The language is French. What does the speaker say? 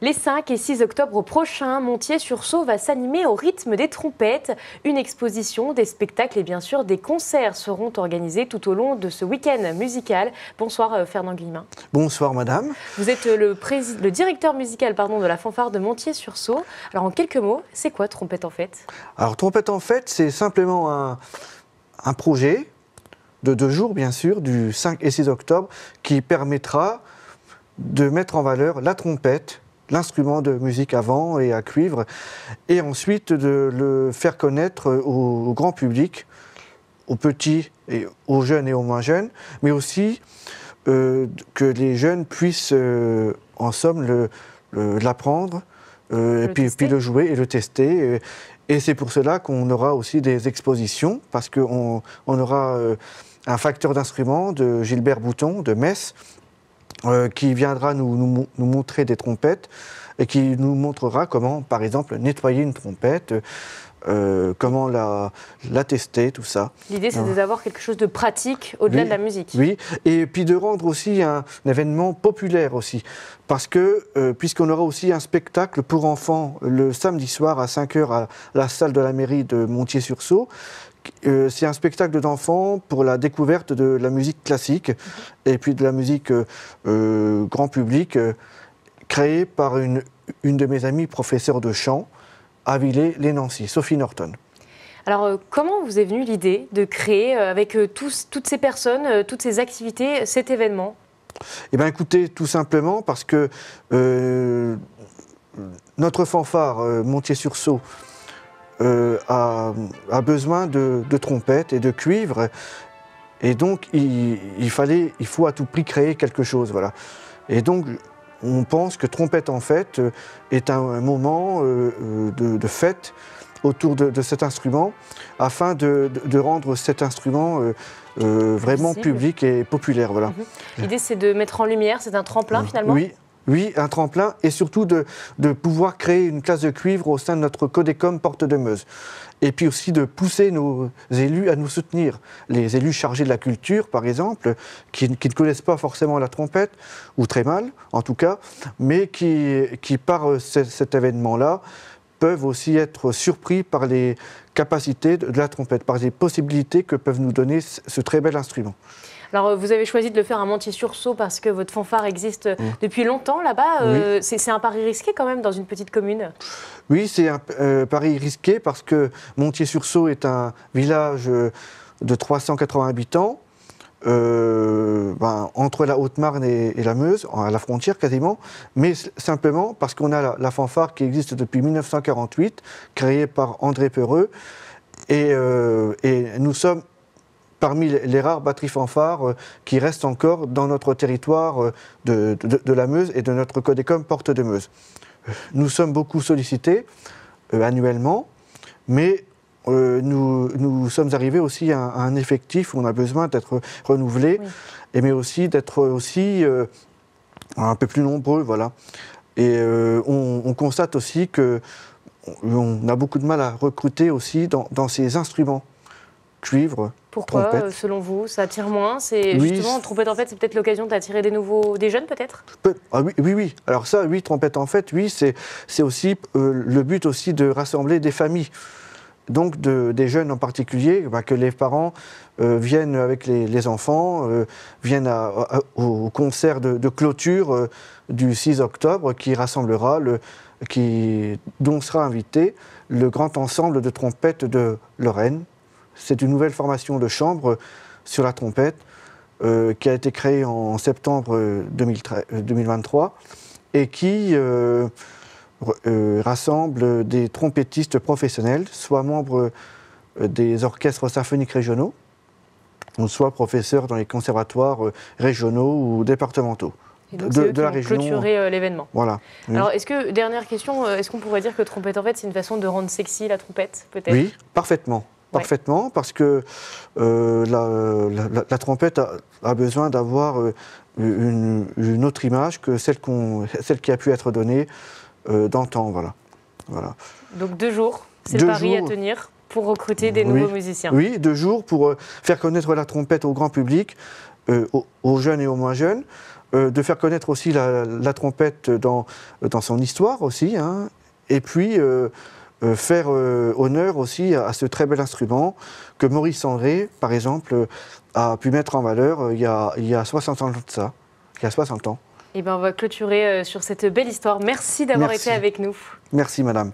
Les 5 et 6 octobre prochains, Montier-sur-Saulx va s'animer au rythme des trompettes. Une exposition, des spectacles et bien sûr des concerts seront organisés tout au long de ce week-end musical. Bonsoir Fernand Guillemin. Bonsoir madame. Vous êtes le directeur musical de la fanfare de Montier-sur-Saulx. Alors en quelques mots, c'est quoi Trompette en Fête? Alors Trompette en Fête, c'est simplement un projet de 2 jours bien sûr, du 5 et 6 octobre, qui permettra de mettre en valeur la trompette, l'instrument de musique à vent et à cuivre, et ensuite de le faire connaître au grand public, aux petits, et aux jeunes et aux moins jeunes, mais aussi que les jeunes puissent, en somme, l'apprendre, et puis le jouer et le tester. Et c'est pour cela qu'on aura aussi des expositions, parce qu'on aura un facteur d'instruments de Gilbert Bouton, de Metz, qui viendra nous montrer des trompettes et qui nous montrera comment, par exemple, nettoyer une trompette, comment la tester, tout ça. L'idée, c'est d'avoir quelque chose de pratique au-delà de la musique. Oui, et puis de rendre aussi un événement populaire aussi, parce que puisqu'on aura aussi un spectacle pour enfants le samedi soir à 5h à la salle de la mairie de Montier-sur-Saulx. C'est un spectacle d'enfants pour la découverte de la musique classique et puis de la musique grand public, créée par une de mes amies professeure de chant à Villers-lès-Nancy, Sophie Norton. Alors, comment vous est venue l'idée de créer, avec toutes ces personnes, toutes ces activités, cet événement? Eh bien, écoutez, tout simplement parce que notre fanfare Montier-sur-Saulx a besoin de trompettes et de cuivre, et donc il faut à tout prix créer quelque chose, voilà. Et donc on pense que Trompette en Fête est un moment de fête autour de cet instrument, afin de rendre cet instrument vraiment public et populaire, voilà. L'idée, c'est de mettre en lumière, c'est un tremplin finalement? Oui, un tremplin, et surtout de pouvoir créer une classe de cuivre au sein de notre Codécom Porte de Meuse. Et puis aussi de pousser nos élus à nous soutenir. Les élus chargés de la culture, par exemple, qui ne connaissent pas forcément la trompette, ou très mal en tout cas, mais qui par cet événement-là, peuvent aussi être surpris par les capacités de la trompette, par les possibilités que peuvent nous donner ce très bel instrument. Alors, vous avez choisi de le faire à Montier-sur-Saulx parce que votre fanfare existe depuis longtemps là-bas. Oui. C'est un pari risqué quand même dans une petite commune? Oui, c'est un pari risqué parce que Montier-sur-Saulx est un village de 380 habitants, entre la Haute-Marne et la Meuse, à la frontière quasiment, mais simplement parce qu'on a la fanfare qui existe depuis 1948, créée par André Peureux, et nous sommes parmi les rares batteries fanfares qui restent encore dans notre territoire de la Meuse et de notre Codécom Porte de Meuse. Nous sommes beaucoup sollicités annuellement, mais nous sommes arrivés aussi à un effectif où on a besoin d'être renouvelé, oui. Mais aussi d'être aussi un peu plus nombreux, voilà. Et on constate aussi qu'on a beaucoup de mal à recruter aussi dans ces instruments. Cuivre, pourquoi, trompette. Selon vous, ça attire moins? C'est justement, Trompette en Fête, c'est peut-être l'occasion d'attirer des jeunes peut-être? Oui. Alors ça, oui, Trompette en Fête, oui, c'est aussi le but aussi de rassembler des familles. Donc des jeunes en particulier, que les parents viennent avec les enfants, viennent au concert de clôture du 6 octobre qui rassemblera, dont sera invité le grand ensemble de trompettes de Lorraine. C'est une nouvelle formation de chambre sur la trompette qui a été créée en septembre 2023 et qui rassemble des trompettistes professionnels, soit membres des orchestres symphoniques régionaux, ou soit professeurs dans les conservatoires régionaux ou départementaux. Et donc de la région. Clôturer l'événement. Voilà. Oui. Alors, dernière question, est-ce qu'on pourrait dire que Trompette en Fête, c'est une façon de rendre sexy la trompette, peut-être? Oui, parfaitement. Parfaitement, parce que la trompette a besoin d'avoir une autre image que celle qui a pu être donnée dans le temps. Voilà. Donc 2 jours, c'est le pari à tenir pour recruter des nouveaux musiciens. Oui, 2 jours pour faire connaître la trompette au grand public, aux jeunes et aux moins jeunes, de faire connaître aussi la trompette dans son histoire aussi, hein, et puis faire honneur aussi à ce très bel instrument que Maurice André, par exemple, a pu mettre en valeur il y a 60 ans de ça, il y a 60 ans. Eh bien, on va clôturer sur cette belle histoire. Merci d'avoir été avec nous. Merci, madame.